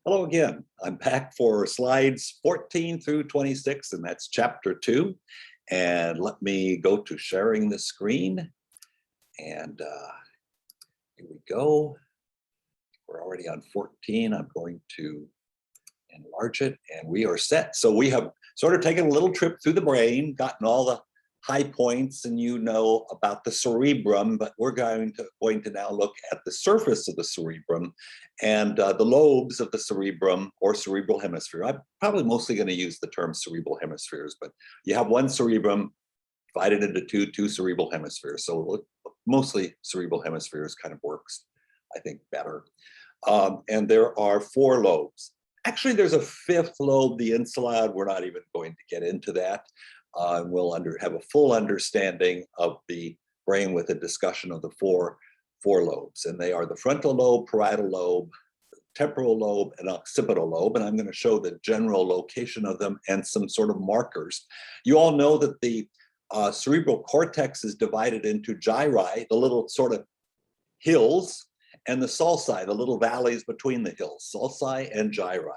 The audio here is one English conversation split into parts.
Hello again. I'm back for slides 14 through 26, and that's chapter 2. And let me go to sharing the screen. And here we go. We're already on 14. I'm going to enlarge it, and we are set. So we have sort of taken a little trip through the brain, gotten all the high points, and you know about the cerebrum, but we're going to now look at the surface of the cerebrum and the lobes of the cerebrum or cerebral hemisphere. I'm probably mostly going to use the term cerebral hemispheres, but you have one cerebrum divided into two cerebral hemispheres. So mostly cerebral hemispheres kind of works, I think, better. And there are 4 lobes. Actually, there's a 5th lobe, the insula. We're not even going to get into that. We'll have a full understanding of the brain with a discussion of the four lobes. And they are the frontal lobe, parietal lobe, temporal lobe, and occipital lobe. And I'm going to show the general location of them and some sort of markers. You all know that the cerebral cortex is divided into gyri, the little sort of hills, and the sulci, the little valleys between the hills, sulci and gyri.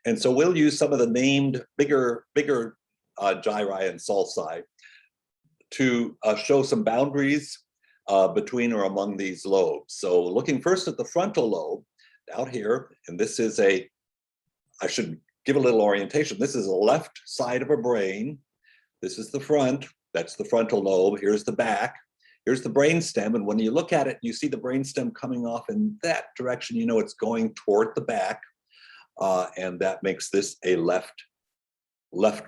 And so we'll use some of the named bigger gyri and sulci to show some boundaries between or among these lobes. So looking first at the frontal lobe out here, and this is I should give a little orientation. This is the left side of a brain. This is the front, that's the frontal lobe. Here's the back. Here's the brainstem, and when you look at it, you see the brainstem coming off in that direction. You know it's going toward the back, and that makes this a left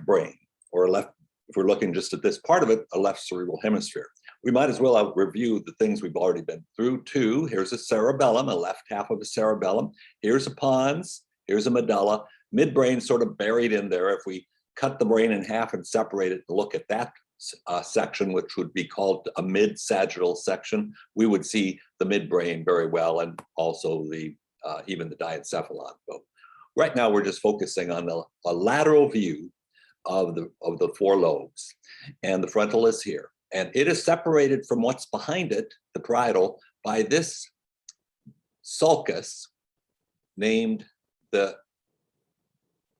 brain, or a left. If we're looking just at this part of it, a left cerebral hemisphere. We might as well review the things we've already been through too. Here's a cerebellum, a left half of a cerebellum. Here's a pons. Here's a medulla. Midbrain sort of buried in there. If we cut the brain in half and separate it and look at that section, which would be called a mid-sagittal section, we would see the midbrain very well, and also the even the diencephalon. So right now we're just focusing on a lateral view of the 4 lobes, and the frontal is here, and it is separated from what's behind it, the parietal, by this sulcus named the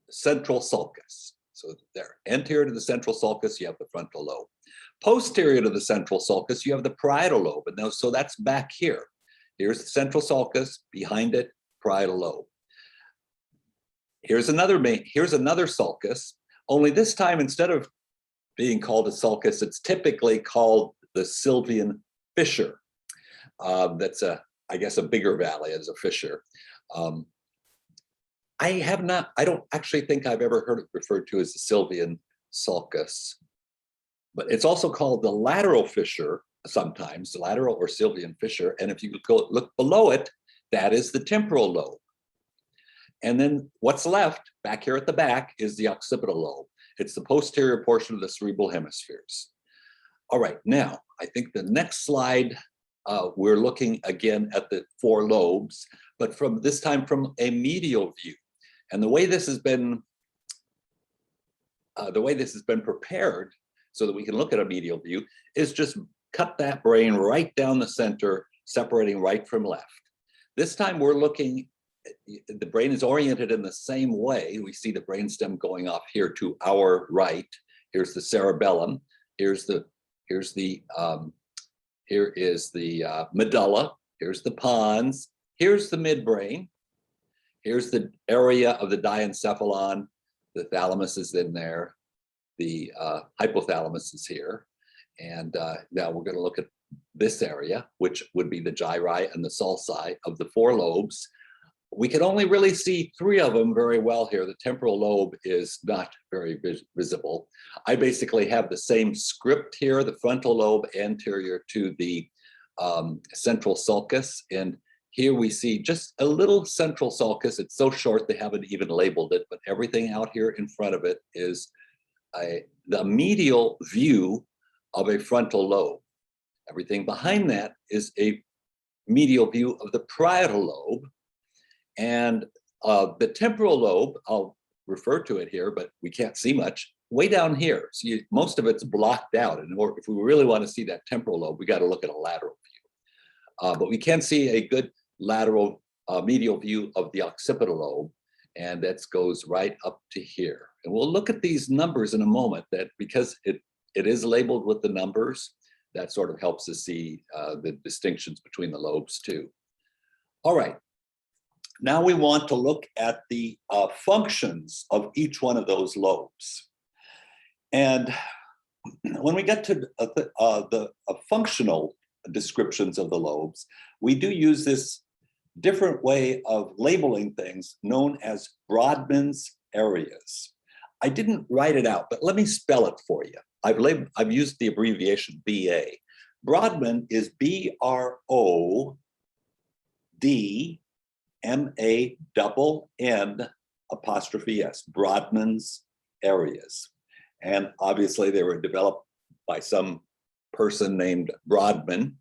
central sulcus. So there, anterior to the central sulcus, you have the frontal lobe. Posterior to the central sulcus, you have the parietal lobe. And now, so that's back here. Here's the central sulcus, behind it, parietal lobe. Here's another sulcus, only this time, instead of being called a sulcus, it's typically called the Sylvian fissure. That's I guess a bigger valley as a fissure. I don't actually think I've ever heard it referred to as the Sylvian sulcus, but it's also called the lateral fissure sometimes, the lateral or Sylvian fissure. And if you go look below it, that is the temporal lobe. And then what's left back here at the back is the occipital lobe. It's the posterior portion of the cerebral hemispheres. All right, now I think the next slide, we're looking again at the 4 lobes, but from this time from a medial view. And the way this has been prepared so that we can look at a medial view is just cut that brain right down the center, separating right from left. This time we're looking, the brain is oriented in the same way. We see the brainstem going off here to our right. Here's the cerebellum. Here is the medulla. Here's the pons. Here's the midbrain. Here's the area of the diencephalon. The thalamus is in there. The hypothalamus is here. And now we're going to look at this area, which would be the gyri and the sulci of the 4 lobes. We can only really see 3 of them very well here. The temporal lobe is not very visible. I basically have the same script here, the frontal lobe anterior to the central sulcus. And here we see just a little central sulcus. It's so short they haven't even labeled it, but everything out here in front of it is the medial view of a frontal lobe. Everything behind that is a medial view of the parietal lobe. And the temporal lobe, I'll refer to it here, but we can't see much, way down here. So most of it's blocked out. And if we really want to see that temporal lobe, we got to look at a lateral view. But we can see a good lateral medial view of the occipital lobe. and that goes right up to here. And we'll look at these numbers in a moment, that because it is labeled with the numbers, that sort of helps us see the distinctions between the lobes too. All right, now we want to look at the functions of each one of those lobes. And when we get to the functional descriptions of the lobes, we do use this different way of labeling things known as Brodmann's areas. I didn't write it out, but let me spell it for you. I've used the abbreviation BA. Brodmann is BRODMANN''S, Brodmann's areas. And obviously they were developed by some person named Brodmann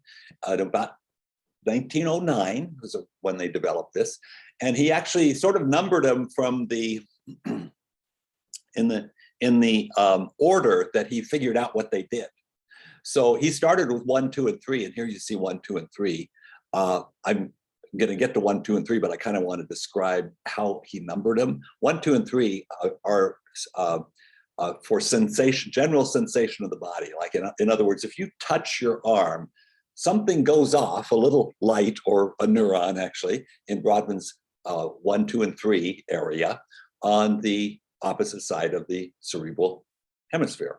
at about 1909 was when they developed this. And he actually sort of numbered them from the, in the order that he figured out what they did. So he started with 1, 2, and 3, and here you see 1, 2, and 3. I'm going to get to 1, 2, and 3, but I kind of want to describe how he numbered them. 1, 2, and 3 are for sensation, general sensation of the body. Like in other words, if you touch your arm, something goes off, a little light or a neuron actually, in Brodmann's 1, 2, and 3 area on the opposite side of the cerebral hemisphere.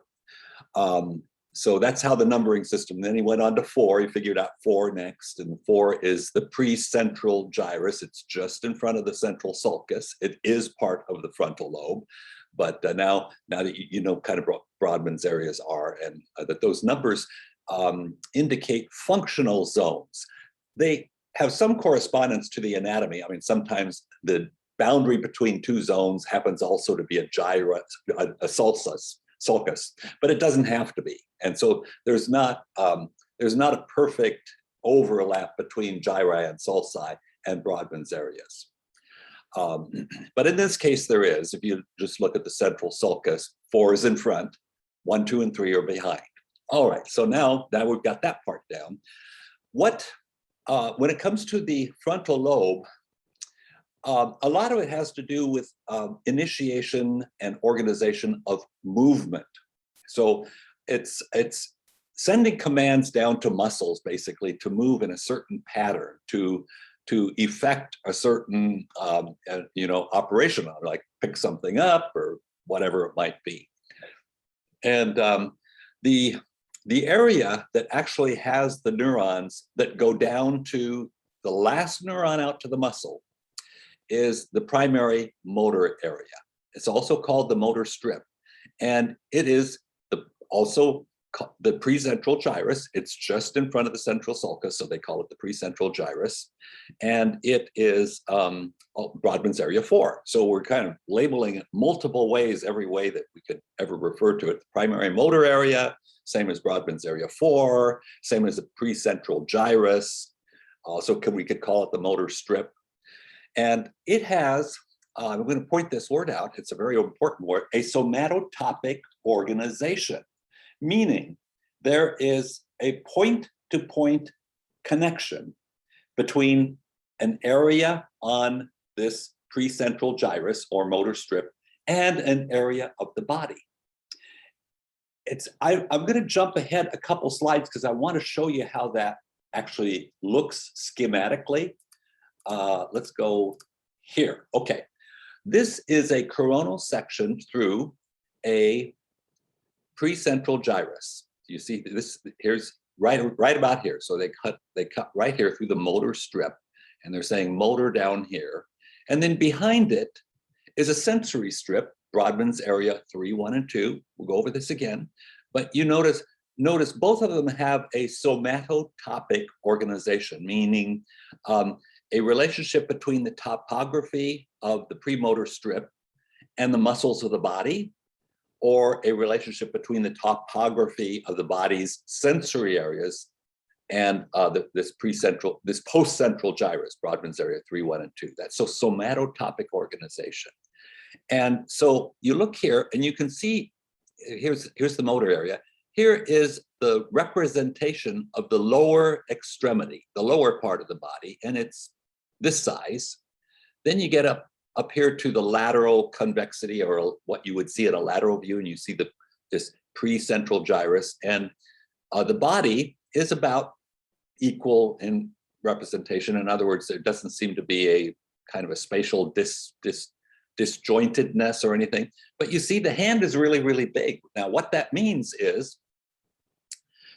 So that's how the numbering system, then he went on to 4, he figured out 4 next, and 4 is the precentral gyrus. It's just in front of the central sulcus. It is part of the frontal lobe, but now that you know kind of Brodmann's areas are, and that those numbers indicate functional zones. They have some correspondence to the anatomy. I mean, sometimes the boundary between two zones happens also to be a gyrus, a sulcus, but it doesn't have to be. And so there's not a perfect overlap between gyri and sulci and Brodmann's areas. But in this case, there is. If you just look at the central sulcus, 4 is in front, 1, 2, and 3 are behind. All right, so now we've got that part down. When it comes to the frontal lobe, a lot of it has to do with initiation and organization of movement. So it's sending commands down to muscles basically to move in a certain pattern, to effect a certain operation, like pick something up or whatever it might be. And the area that actually has the neurons that go down to the last neuron out to the muscle is the primary motor area. It's also called the motor strip, and it is also the precentral gyrus. It's just in front of the central sulcus, so they call it the precentral gyrus, and it is Brodmann's area 4. So we're kind of labeling it multiple ways, every way that we could ever refer to it. The primary motor area, same as Brodmann's area 4, same as the precentral gyrus. Also, we could call it the motor strip. And it has, I'm going to point this word out, it's a very important word, a somatotopic organization, meaning there is a point-to-point connection between an area on this precentral gyrus or motor strip and an area of the body. I'm going to jump ahead a couple slides because I want to show you how that actually looks schematically. Let's go here. Okay, this is a coronal section through a precentral gyrus. You see this, here's right about here. So they cut right here through the motor strip, and they're saying motor down here. And then behind it is a sensory strip, Brodmann's area 3, 1, and 2. We'll go over this again. But you notice both of them have a somatotopic organization, meaning a relationship between the topography of the premotor strip and the muscles of the body, or a relationship between the topography of the body's sensory areas and this post-central gyrus, Brodmann's area 3, 1, and 2. That's so somatotopic organization. And so you look here and you can see, here's the motor area. Here is the representation of the lower extremity, the lower part of the body, and it's this size. Then you get up up here to the lateral convexity, or what you would see at a lateral view, and you see this precentral gyrus, and the body is about equal in representation. In other words, there doesn't seem to be a kind of a spatial disjointedness or anything, but you see the hand is really, really big. Now, what that means is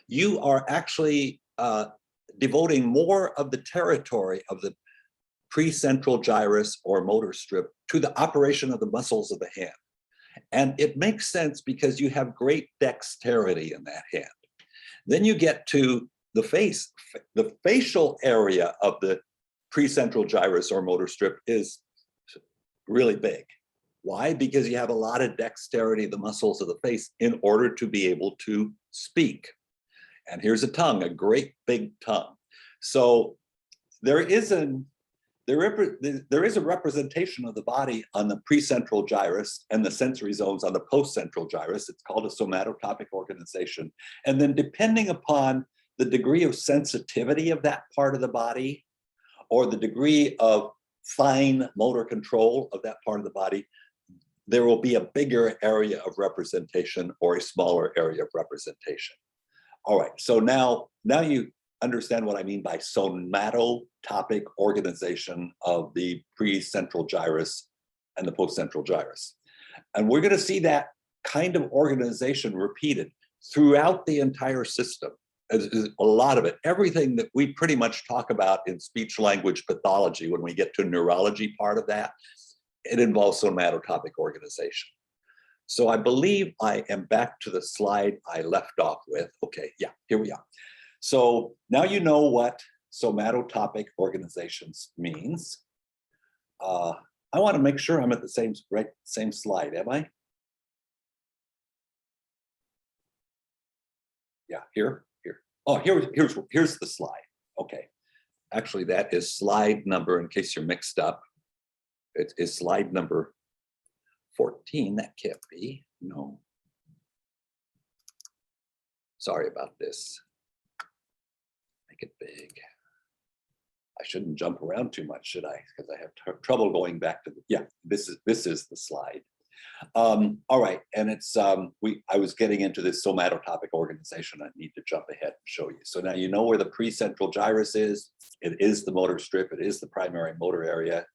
you are actually devoting more of the territory of the precentral gyrus or motor strip to the operation of the muscles of the hand. And it makes sense because you have great dexterity in that hand. Then you get to the face. The facial area of the precentral gyrus or motor strip is really big. Why? Because you have a lot of dexterity of the muscles of the face in order to be able to speak. And here's a tongue, a great big tongue. So there is a representation of the body on the precentral gyrus and the sensory zones on the postcentral gyrus. It's called a somatotopic organization. And then depending upon the degree of sensitivity of that part of the body, or the degree of fine motor control of that part of the body, there will be a bigger area of representation or a smaller area of representation. All right, so now you understand what I mean by somatotopic organization of the precentral gyrus and the postcentral gyrus. And we're going to see that kind of organization repeated throughout the entire system. A lot of it, everything that we pretty much talk about in speech language pathology, when we get to neurology part of that, it involves somatotopic organization. So I believe I am back to the slide I left off with. Okay, yeah, here we are. So now you know what somatotopic organizations means. I want to make sure I'm at the same slide, am I? Yeah, here. Oh, here's the slide. Okay, actually that is slide number, in case you're mixed up. It is slide number 14. That can't be. No. Sorry about this. Make it big. I shouldn't jump around too much, should I? Because I have trouble going back to the, yeah, this is the slide. All right, and it's I was getting into this somatotopic organization. I need to jump ahead and show you. So now you know where the precentral gyrus is. It is the motor strip. It is the primary motor area.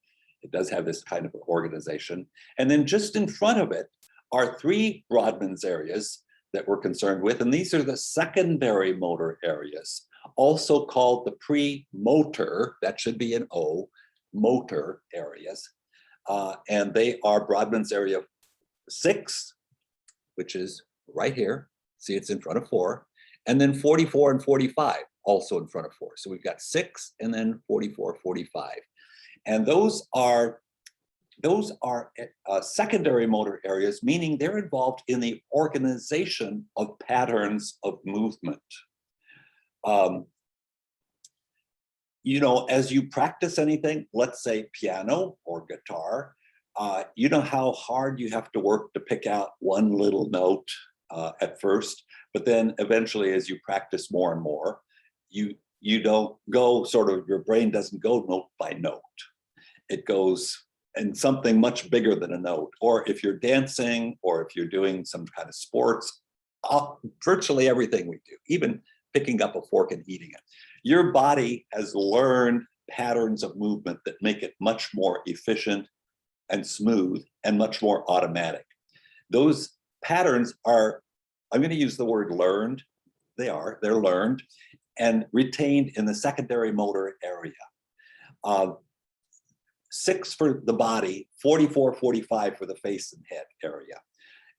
It does have this kind of organization. And then just in front of it are three Brodmann's areas that we're concerned with, and these are the secondary motor areas, also called the premotor. That should be an O, motor areas. And they are Brodmann's area 6, which is right here. See, it's in front of 4. And then 44 and 45, also in front of 4. So we've got 6 and then 44, 45. And those are secondary motor areas, meaning they're involved in the organization of patterns of movement. You know, as you practice anything, let's say piano or guitar, you know how hard you have to work to pick out one little note at first, but then eventually as you practice more and more, you don't go sort of, your brain doesn't go note by note. It goes in something much bigger than a note. Or if you're dancing, or if you're doing some kind of sports, virtually everything we do, even picking up a fork and eating it, your body has learned patterns of movement that make it much more efficient and smooth and much more automatic. Those patterns are, I'm going to use the word learned. They're learned and retained in the secondary motor area. 6 for the body, 44, 45 for the face and head area.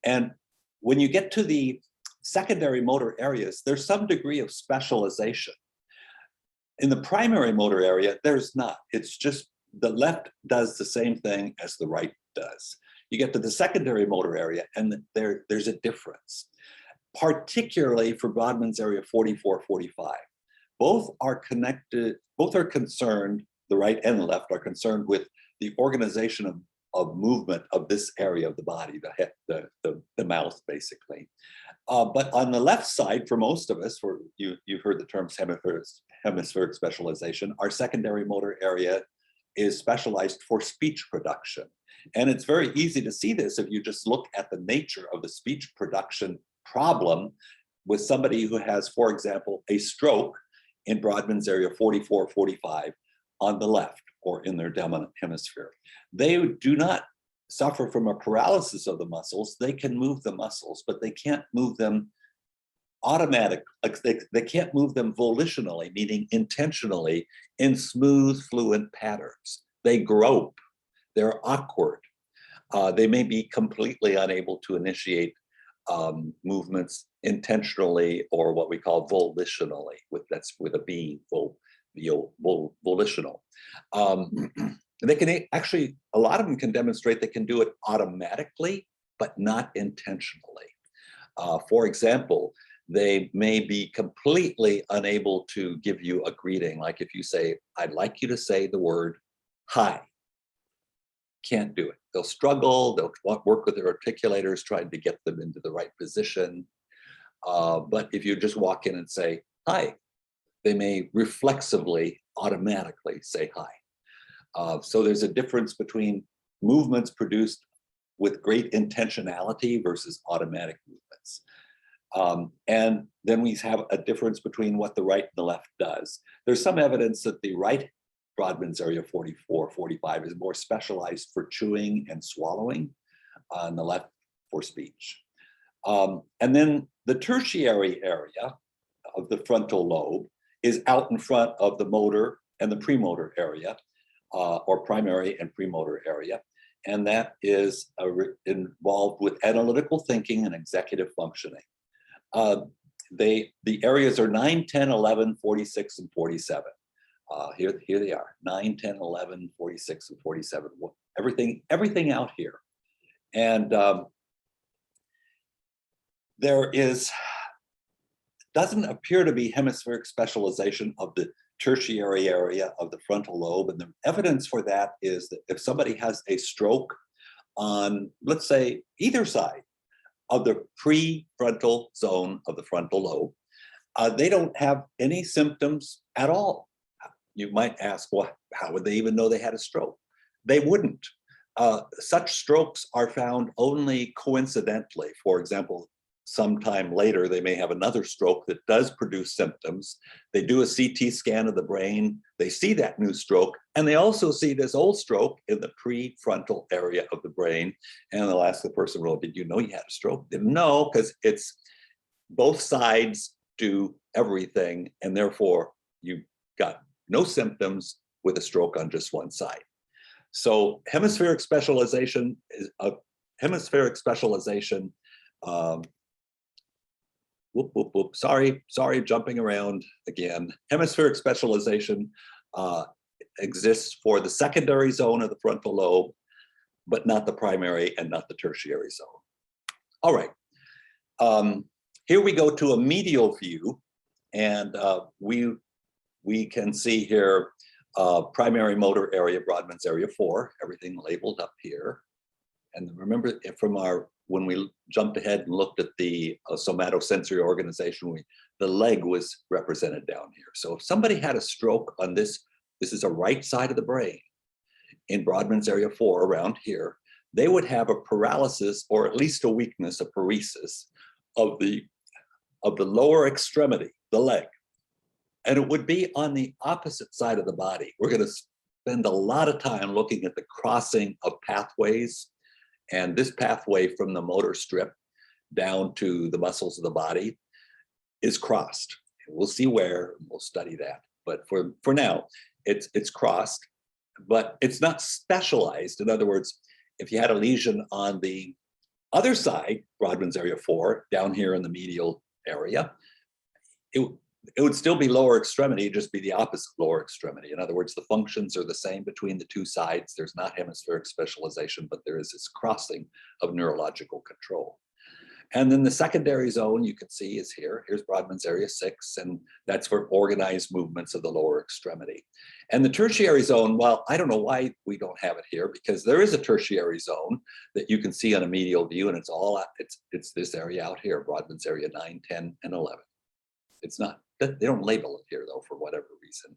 And when you get to the secondary motor areas, there's some degree of specialization. In the primary motor area, there's not. It's just the left does the same thing as the right does. You get to the secondary motor area and there's a difference, particularly for Brodmann's area 44, 45. Both are connected, both are concerned, the right and the left are concerned with the organization of movement of this area of the body, the head, the mouth, basically. But on the left side, for most of us, you've heard the terms hemispheric specialization, our secondary motor area is specialized for speech production. And it's very easy to see this if you just look at the nature of the speech production problem with somebody who has, for example, a stroke in Brodmann's area 44, 45 on the left or in their dominant hemisphere. They do not suffer from a paralysis of the muscles. They can move the muscles, but they can't move them automatic, like they can't move them volitionally, meaning intentionally in smooth, fluent patterns. They grope, they're awkward. They may be completely unable to initiate movements intentionally or what we call volitionally, that's with a B, volitional. They can actually, a lot of them can demonstrate they can do it automatically, but not intentionally. For example, they may be completely unable to give you a greeting. Like if you say, I'd like you to say the word hi. Can't do it. They'll struggle, they'll work with their articulators, trying to get them into the right position. But if you just walk in and say hi, they may reflexively, automatically say hi. So there's a difference between movements produced with great intentionality versus automatic movements. And then we have a difference between what the right and the left does. There's some evidence that the right Brodmann's area 44, 45 is more specialized for chewing and swallowing, and the left for speech. And then the tertiary area of the frontal lobe is out in front of the motor and the premotor area, or primary and premotor area. And that is involved with analytical thinking and executive functioning. The areas are 9, 10, 11, 46, and 47. Here they are, 9, 10, 11, 46, and 47. Everything out here. And there doesn't appear to be hemispheric specialization of the tertiary area of the frontal lobe. And the evidence for that is that if somebody has a stroke on, let's say, either side of the prefrontal zone of the frontal lobe, they don't have any symptoms at all. You might ask, well, how would they even know they had a stroke? They wouldn't. Such strokes are found only coincidentally. For example, sometime later, they may have another stroke that does produce symptoms. They do a CT scan of the brain, they see that new stroke, and they also see this old stroke in the prefrontal area of the brain. And they'll ask the person, well, did you know you had a stroke? Didn't know, because it's both sides do everything, and therefore you got no symptoms with a stroke on just one side. So hemispheric specialization is a hemispheric specialization. Sorry, jumping around again. Hemispheric specialization exists for the secondary zone of the frontal lobe, but not the primary and not the tertiary zone. All right. Here we go to a medial view, and we can see here primary motor area, Brodmann's area 4, everything labeled up here. And remember from when we jumped ahead and looked at the somatosensory organization, the leg was represented down here. So if somebody had a stroke on this is a right side of the brain in Brodmann's area 4 around here, they would have a paralysis or at least a weakness, a paresis of the lower extremity, the leg. And it would be on the opposite side of the body. We're going to spend a lot of time looking at the crossing of pathways. And this pathway from the motor strip down to the muscles of the body is crossed. We'll see where, and we'll study that. But for now, it's crossed, but it's not specialized. In other words, if you had a lesion on the other side, Brodmann's area 4, down here in the medial area, it would still be lower extremity, it'd just be the opposite lower extremity. In other words, the functions are the same between the two sides. There's not hemispheric specialization, but there is this crossing of neurological control. And then the secondary zone you can see is here. Here's Brodmann's area 6, and that's for organized movements of the lower extremity. And the tertiary zone, well, I don't know why we don't have it here, because there is a tertiary zone that you can see on a medial view, and it's this area out here, Brodmann's area 9, 10, and 11. It's not, they don't label it here though, for whatever reason.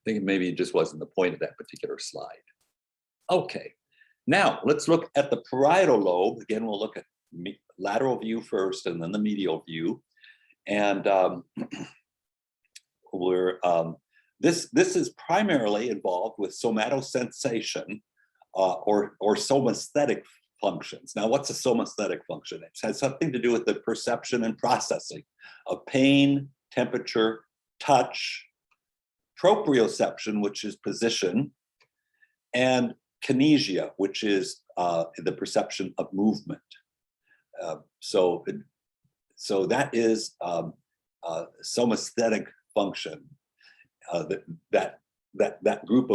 think maybe it just wasn't the point of that particular slide. Okay, now let's look at the parietal lobe. Again, we'll look at lateral view first and then the medial view. And this is primarily involved with somatosensation or somasthetic functions. Now, what's a somasthetic function? It has something to do with the perception and processing of pain, temperature, touch, proprioception, which is position, and kinesia, which is the perception of movement. So that is somasthetic function. That group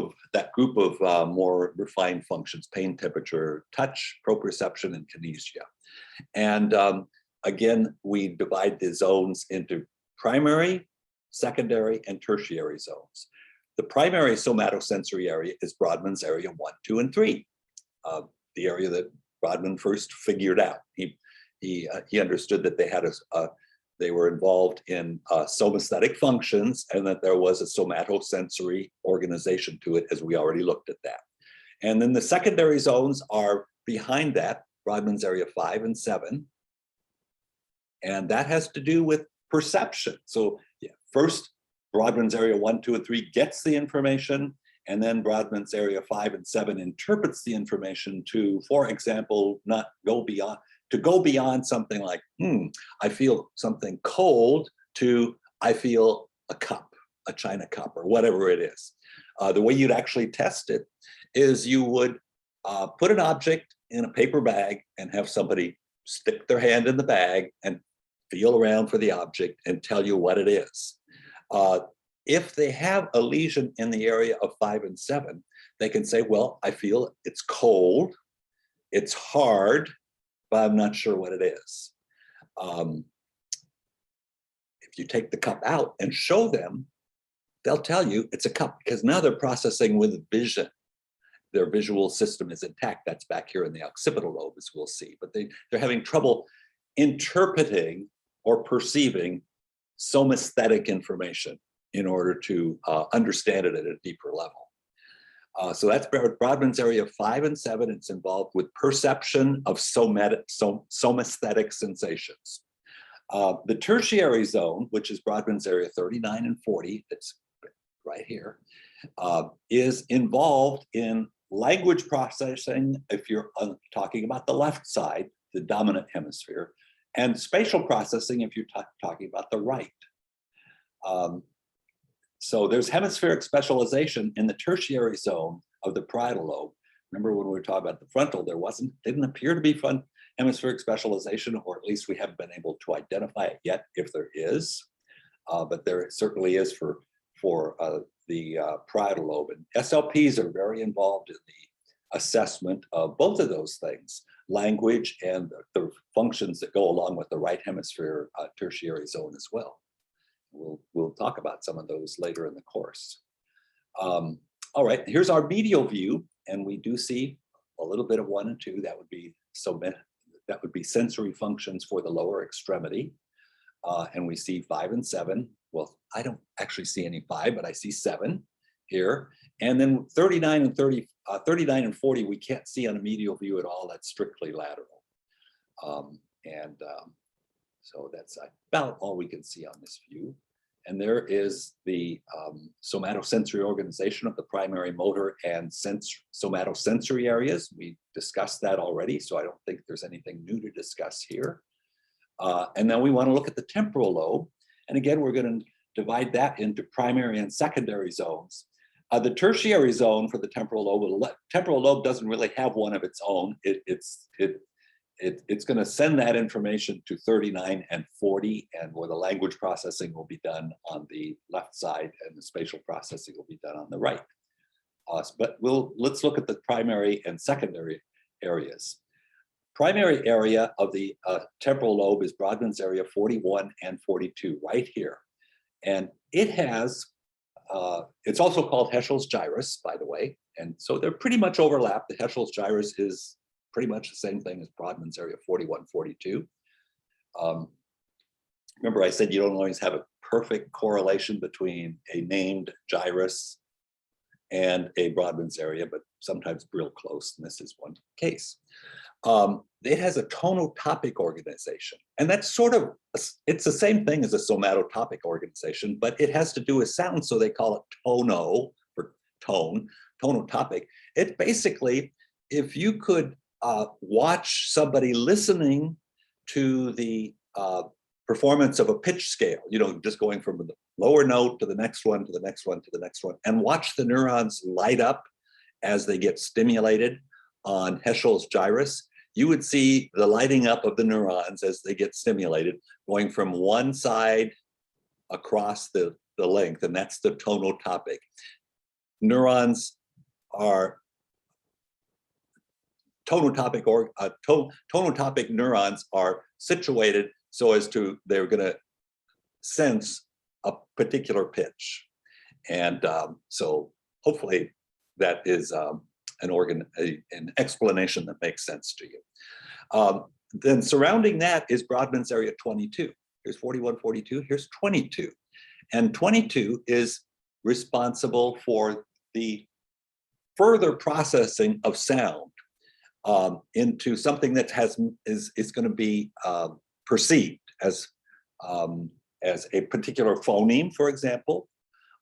of more refined functions: pain, temperature, touch, proprioception, and kinesia. And again, we divide the zones into primary, secondary, and tertiary zones. The primary somatosensory area is Brodmann's area 1, 2, and 3, the area that Brodmann first figured out. He understood that they were involved in somasthetic functions, and that there was a somatosensory organization to it, as we already looked at that. And then the secondary zones are behind that, Brodmann's area 5 and 7, and that has to do with perception. So yeah, first, Brodmann's area 1, 2, and 3 gets the information, and then Brodmann's area 5 and 7 interprets the information to, for example, go beyond something like, I feel something cold, to I feel a cup, a china cup, or whatever it is. The way you'd actually test it is you would put an object in a paper bag and have somebody stick their hand in the bag and feel around for the object and tell you what it is. If they have a lesion in the area of 5 and 7, they can say, well, I feel it's cold, it's hard, but I'm not sure what it is. If you take the cup out and show them, they'll tell you it's a cup, because now they're processing with vision. Their visual system is intact. That's back here in the occipital lobe, as we'll see. But they're having trouble interpreting or perceiving somasthetic information in order to understand it at a deeper level. So that's Brodmann's area 5 and 7. It's involved with perception of somasthetic sensations. The tertiary zone, which is Brodmann's area 39 and 40, it's right here, is involved in language processing, if you're talking about the left side, the dominant hemisphere, and spatial processing if you're talking about the right. So there's hemispheric specialization in the tertiary zone of the parietal lobe. Remember when we were talking about the frontal, didn't appear to be front hemispheric specialization, or at least we haven't been able to identify it yet, if there is. But there certainly is for the parietal lobe. And SLPs are very involved in the assessment of both of those things, language and the functions that go along with the right hemisphere tertiary zone as well. We'll talk about some of those later in the course. All right, here's our medial view, and we do see a little bit of 1 and 2. That would be sensory functions for the lower extremity, and we see 5 and 7. Well, I don't actually see any 5, but I see 7 here, and then 39 and 40 we can't see on a medial view at all. That's strictly lateral, so that's about all we can see on this view. And there is the somatosensory organization of the primary motor and somatosensory areas. We discussed that already, so I don't think there's anything new to discuss here. And then we want to look at the temporal lobe. And again, we're going to divide that into primary and secondary zones. The tertiary zone for the temporal lobe doesn't really have one of its own. It's going to send that information to 39 and 40, and where the language processing will be done on the left side and the spatial processing will be done on the right. But let's look at the primary and secondary areas. Primary area of the temporal lobe is Brodmann's area 41 and 42, right here. And it has, it's also called Heschel's gyrus, by the way. And so they're pretty much overlapped. The Heschel's gyrus is pretty much the same thing as Brodmann's area 41, 42. Remember I said you don't always have a perfect correlation between a named gyrus and a Brodmann's area, but sometimes real close, and this is one case. It has a tonotopic organization, and that's sort of, it's the same thing as a somatotopic organization, but it has to do with sound, so they call it tono, for tone, tonotopic. It basically, if you could watch somebody listening to the performance of a pitch scale, you know, just going from the lower note to the next one, to the next one, to the next one, and watch the neurons light up as they get stimulated on Heschel's gyrus, you would see the lighting up of the neurons as they get stimulated, going from one side across the length, and that's the tonotopic. Neurons are tonotopic neurons are situated so as to, they're going to sense a particular pitch. And so hopefully that is an explanation that makes sense to you. Then surrounding that is Brodmann's area 22. Here's 41, 42, here's 22. And 22 is responsible for the further processing of sound into something that is going to be perceived as a particular phoneme, for example,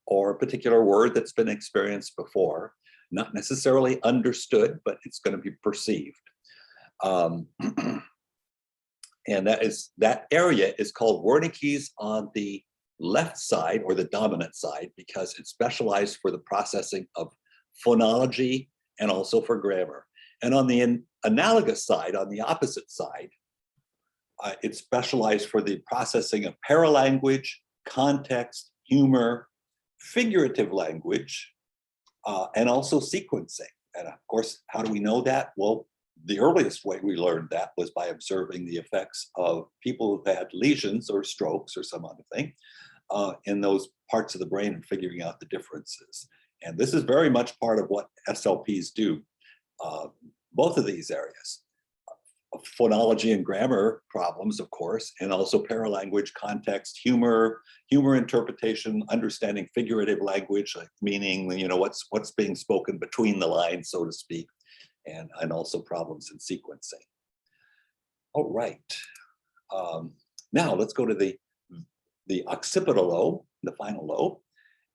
or a particular word that's been experienced before, not necessarily understood, but it's going to be perceived. And that area is called Wernicke's on the left side, or the dominant side, because it's specialized for the processing of phonology and also for grammar. And on the analogous side, on the opposite side, it's specialized for the processing of paralanguage, context, humor, figurative language, and also sequencing. And of course, how do we know that? Well, the earliest way we learned that was by observing the effects of people who've had lesions or strokes or some other thing in those parts of the brain, and figuring out the differences. And this is very much part of what SLPs do, both of these areas. Phonology and grammar problems, of course, and also paralanguage, context, humor interpretation, understanding figurative language, like meaning, you know, what's being spoken between the lines, so to speak, and also problems in sequencing. All right. Now let's go to the occipital lobe, the final lobe,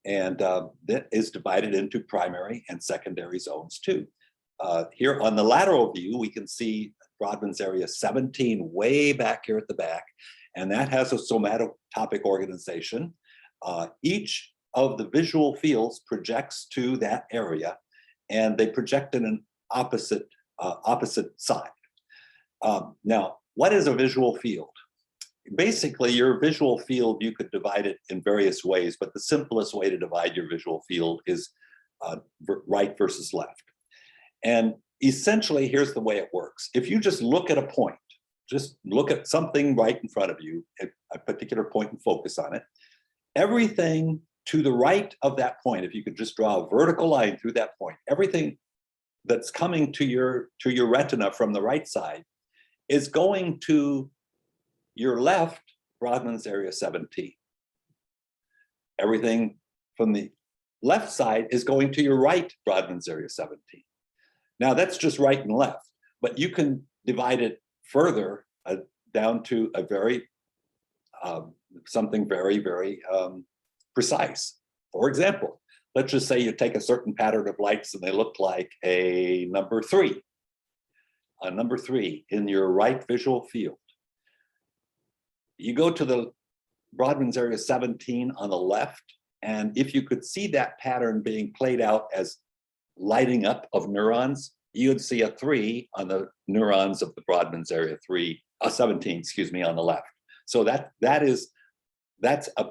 and that is divided into primary and secondary zones too. Here on the lateral view, we can see Brodmann's area 17 way back here at the back, and that has a somatotopic organization. Each of the visual fields projects to that area, and they project in an opposite side. Now, what is a visual field? Basically, your visual field, you could divide it in various ways, but the simplest way to divide your visual field is right versus left. And essentially, here's the way it works. If you just look at a point, just look at something right in front of you, a particular point, and focus on it, everything to the right of that point, if you could just draw a vertical line through that point, everything that's coming to your retina from the right side is going to your left, Brodmann's area 17. Everything from the left side is going to your right, Brodmann's area 17. Now that's just right and left, but you can divide it further down to a very, something very, very precise. For example, let's just say you take a certain pattern of lights and they look like a number 3. A number 3 in your right visual field. You go to the Brodmann's area 17 on the left, and if you could see that pattern being played out as lighting up of neurons, you'd see a 3 on the neurons of the Brodmann's area 17, excuse me, on the left. So that's a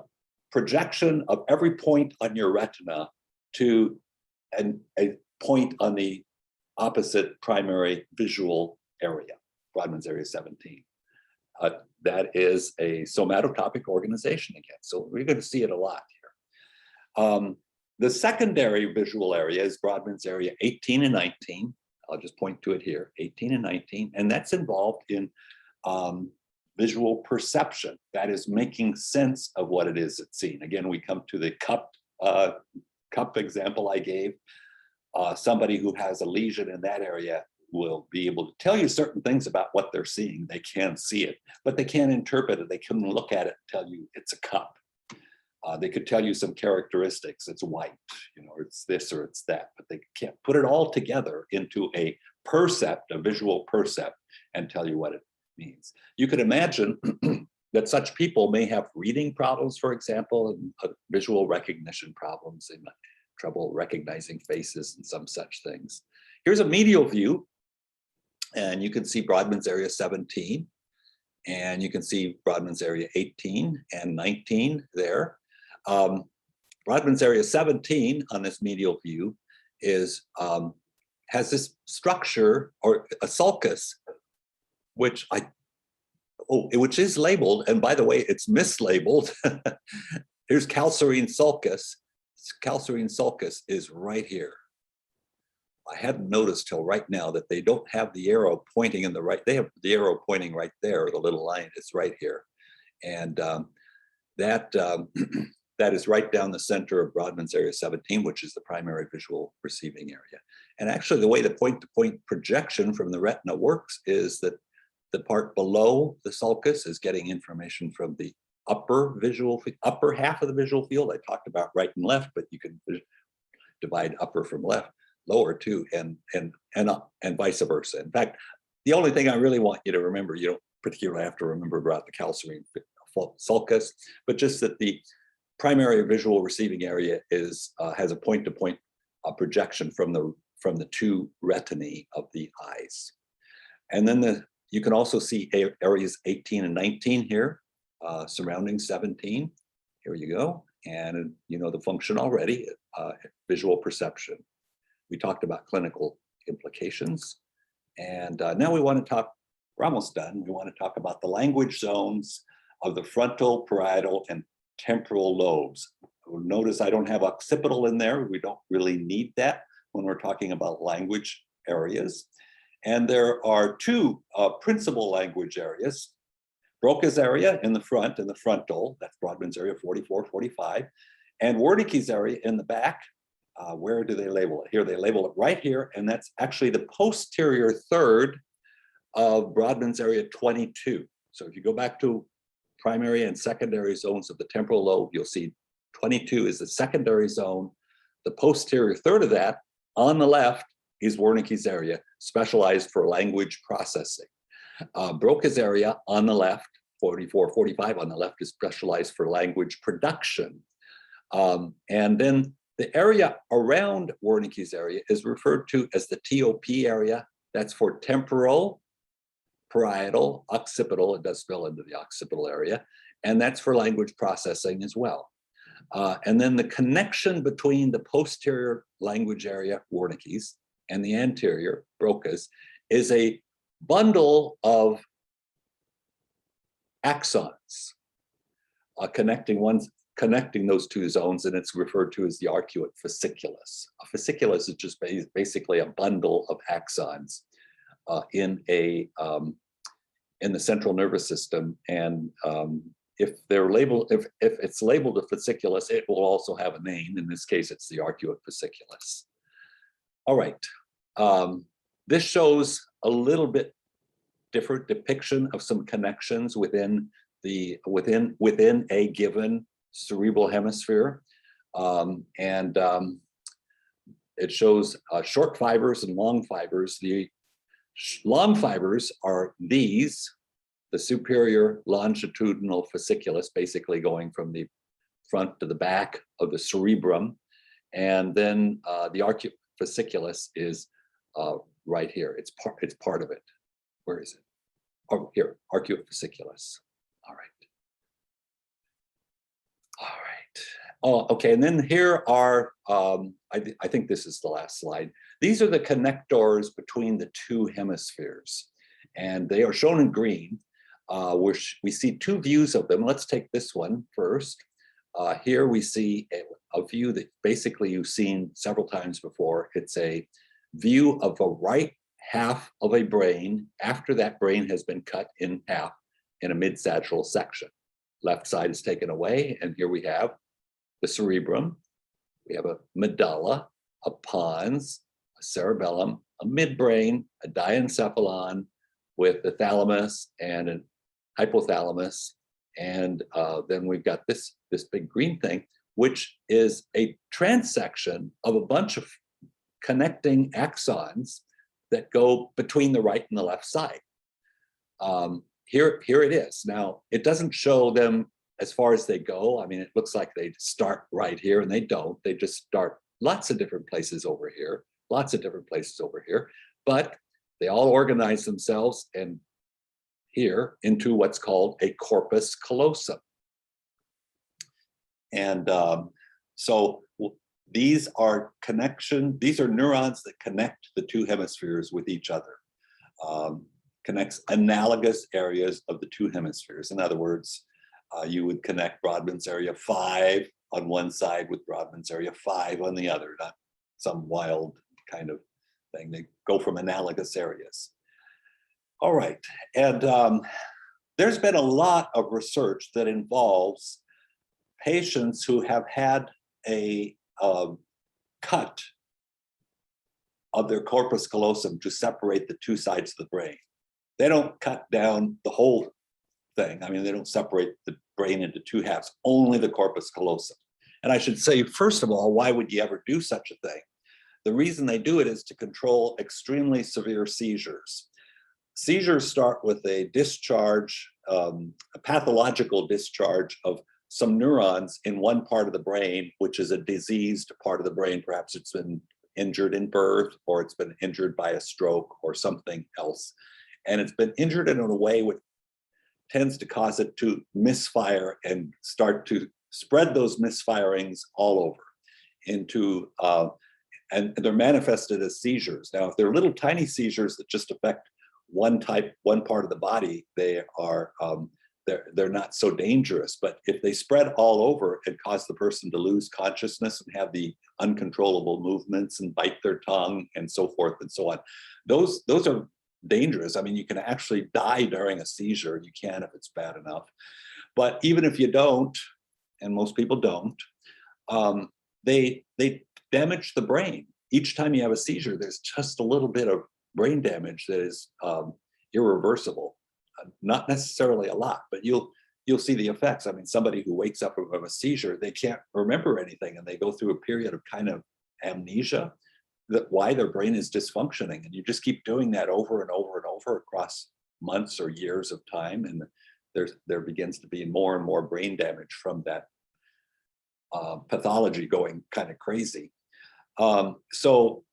projection of every point on your retina to a point on the opposite primary visual area, Brodmann's area 17. That is a somatotopic organization again. So we're going to see it a lot here. The secondary visual area is Brodmann's area 18 and 19. I'll just point to it here, 18 and 19. And that's involved in visual perception. That is making sense of what it is it's seen. Again, we come to the cupped cup example I gave, somebody who has a lesion in that area will be able to tell you certain things about what they're seeing. They can see it, but they can't interpret it. They can look at it and tell you it's a cup. They could tell you some characteristics. It's white, you know, it's this or it's that, but they can't put it all together into a percept, a visual percept, and tell you what it means. You could imagine that such people may have reading problems, for example, and visual recognition problems, and trouble recognizing faces and some such things. Here's a medial view, and you can see Brodmann's area 17, and you can see Brodmann's area 18 and 19 there. Brodmann's area 17 on this medial view is has this structure, or a sulcus, which is labeled, and by the way, it's mislabeled. Here's calcarine sulcus. Calcarine sulcus is right here. I hadn't noticed till right now that they don't have the arrow pointing in the right. They have the arrow pointing right there, the little line is right here. And that is right down the center of Brodmann's area 17, which is the primary visual receiving area. And actually the way the point-to-point projection from the retina works is that the part below the sulcus is getting information from the upper half of the visual field. I talked about right and left, but you can divide upper from lower too, and vice versa. In fact, the only thing I really want you to remember, you don't particularly have to remember about the calcarine sulcus, but just that the primary visual receiving area has a point-to-point projection from the two retinae of the eyes. And then you can also see areas 18 and 19 here, surrounding 17. Here you go. And you know the function already, visual perception. We talked about clinical implications. And now we want to talk, we're almost done. We want to talk about the language zones of the frontal, parietal, and temporal lobes. Notice I don't have occipital in there. We don't really need that when we're talking about language areas. And there are two principal language areas. Broca's area in the front, in the frontal, that's Brodmann's area 44, 45, and Wernicke's area in the back. Where do they label it? Here, they label it right here, and that's actually the posterior third of Brodmann's area 22. So if you go back to primary and secondary zones of the temporal lobe, you'll see 22 is the secondary zone. The posterior third of that on the left is Wernicke's area, specialized for language processing. Broca's area on the left, 44, 45 on the left, is specialized for language production. And then the area around Wernicke's area is referred to as the TOP area. That's for temporal, parietal, occipital. It does spill into the occipital area. And that's for language processing as well. And then the connection between the posterior language area, Wernicke's, and the anterior, Broca's, is a bundle of axons connecting those two zones, and it's referred to as the arcuate fasciculus. A fasciculus is just basically a bundle of axons in the central nervous system, and if it's labeled a fasciculus, it will also have a name. In this case, it's the arcuate fasciculus. All right, this shows a little bit different depiction of some connections within a given cerebral hemisphere, it shows short fibers and long fibers. The long fibers are these, the superior longitudinal fasciculus, basically going from the front to the back of the cerebrum, and then the arcuate fasciculus is right here. It's part of it. Where is it? Oh, here, arcuate fasciculus. All right. All right. Oh, okay. And then here are, I think this is the last slide. These are the connectors between the two hemispheres, and they are shown in green. We see two views of them. Let's take this one first. Here we see a view that basically you've seen several times before. It's a view of the right half of a brain after that brain has been cut in half in a mid-sagittal section. Left side is taken away, and here we have the cerebrum. We have a medulla, a pons, a cerebellum, a midbrain, a diencephalon with the thalamus and an hypothalamus. And then we've got this big green thing, which is a transection of a bunch of connecting axons that go between the right and the left side. Here it is. Now, it doesn't show them as far as they go. I mean, it looks like they start right here, and they don't. They just start lots of different places over here, lots of different places over here, but they all organize themselves and here into what's called a corpus callosum. And so these are neurons that connect the two hemispheres with each other. Connects analogous areas of the two hemispheres. In other words, you would connect Brodmann's area 5 on one side with Brodmann's area 5 on the other, not some wild kind of thing. They go from analogous areas. All right, and there's been a lot of research that involves patients who have had a cut of their corpus callosum to separate the two sides of the brain. They don't cut down the whole thing. I mean, they don't separate the brain into two halves, only the corpus callosum. And I should say, first of all, why would you ever do such a thing? The reason they do it is to control extremely severe seizures. Seizures start with a discharge, a pathological discharge of some neurons in one part of the brain, which is a diseased part of the brain. Perhaps it's been injured in birth, or it's been injured by a stroke or something else. And it's been injured in a way which tends to cause it to misfire and start to spread those misfirings all over into, and they're manifested as seizures. Now, if they're little tiny seizures that just affect one part of the body, they are, they're not so dangerous. But if they spread all over and cause the person to lose consciousness and have the uncontrollable movements and bite their tongue and so forth and so on, those are dangerous. I mean, you can actually die during a seizure. You can if it's bad enough. But even if you don't, and most people don't, they damage the brain. Each time you have a seizure, there's just a little bit of brain damage that is irreversible. Not necessarily a lot, but you'll see the effects. I mean, somebody who wakes up from a seizure, they can't remember anything, and they go through a period of kind of amnesia, that why their brain is dysfunctioning. And you just keep doing that over and over and over across months or years of time, and there begins to be more and more brain damage from that pathology going kind of crazy. So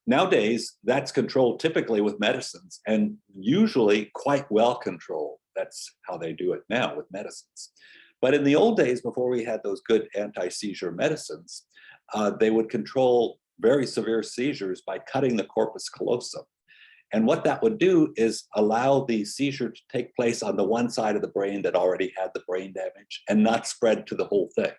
nowadays, that's controlled typically with medicines, and usually quite well controlled. That's how they do it now with medicines. But in the old days, before we had those good anti-seizure medicines, they would control very severe seizures by cutting the corpus callosum. And what that would do is allow the seizure to take place on the one side of the brain that already had the brain damage and not spread to the whole thing.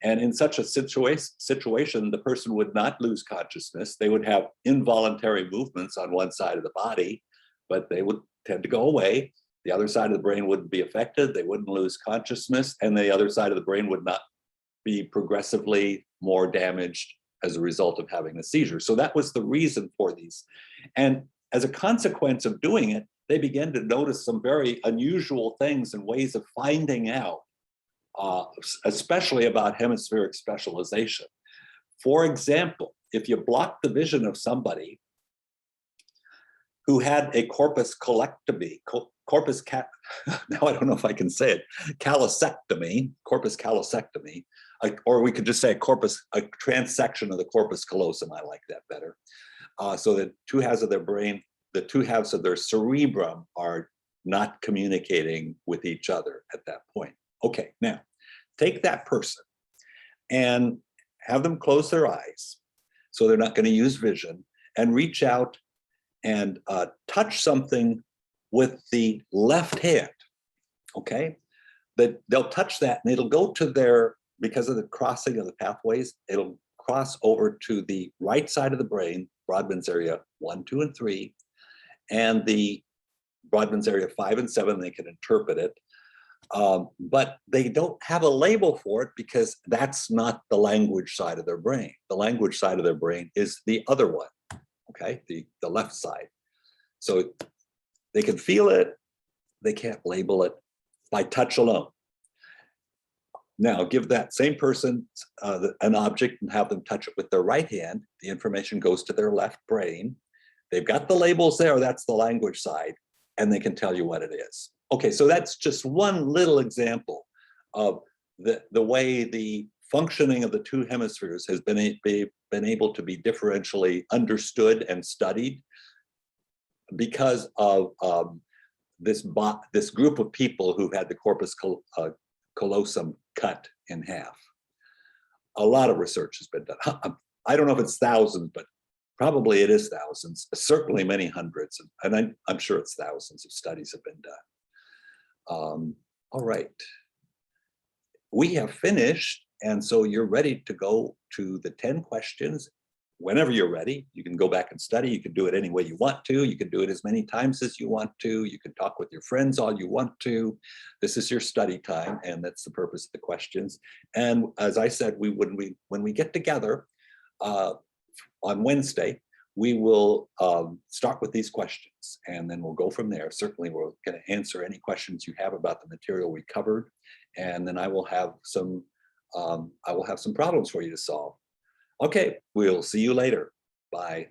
And in such a situation, the person would not lose consciousness. They would have involuntary movements on one side of the body, but they would tend to go away. The other side of the brain wouldn't be affected. They wouldn't lose consciousness, and the other side of the brain would not be progressively more damaged as a result of having a seizure. So that was the reason for these. And as a consequence of doing it, they began to notice some very unusual things and ways of finding out, especially about hemispheric specialization. For example, if you block the vision of somebody who had a corpus callosectomy, now I don't know if I can say it, corpus callosectomy, or we could just say a transection of the corpus callosum. I like that better. So the two halves of their brain, the two halves of their cerebrum are not communicating with each other at that point. Okay, now take that person and have them close their eyes so they're not going to use vision, and reach out and touch something with the left hand, okay? That they'll touch that and it'll go to their, because of the crossing of the pathways, it'll cross over to the right side of the brain, Brodmann's area 1, 2, and 3, and the Brodmann's area 5 and 7, they can interpret it. But they don't have a label for it because that's not the language side of their brain. The language side of their brain is the other one, okay, the left side. So they can feel it, they can't label it by touch alone. Now, give that same person an object and have them touch it with their right hand. The information goes to their left brain. They've got the labels there, that's the language side, and they can tell you what it is. Okay, so that's just one little example of the way the functioning of the two hemispheres has been able to be differentially understood and studied because of this group of people who had the corpus callosum cut in half. A lot of research has been done. I don't know if it's thousands, but probably it is thousands, certainly many hundreds, and I'm sure it's thousands of studies have been done. All right, we have finished, and so you're ready to go to the 10 questions. Whenever you're ready, you can go back and study. You can do it any way you want to. You can do it as many times as you want to. You can talk with your friends all you want to. This is your study time, and that's the purpose of the questions. And as I said, when we get together on Wednesday, we will start with these questions, and then we'll go from there. Certainly, we're going to answer any questions you have about the material we covered, and then I will have some problems for you to solve. Okay, we'll see you later. Bye.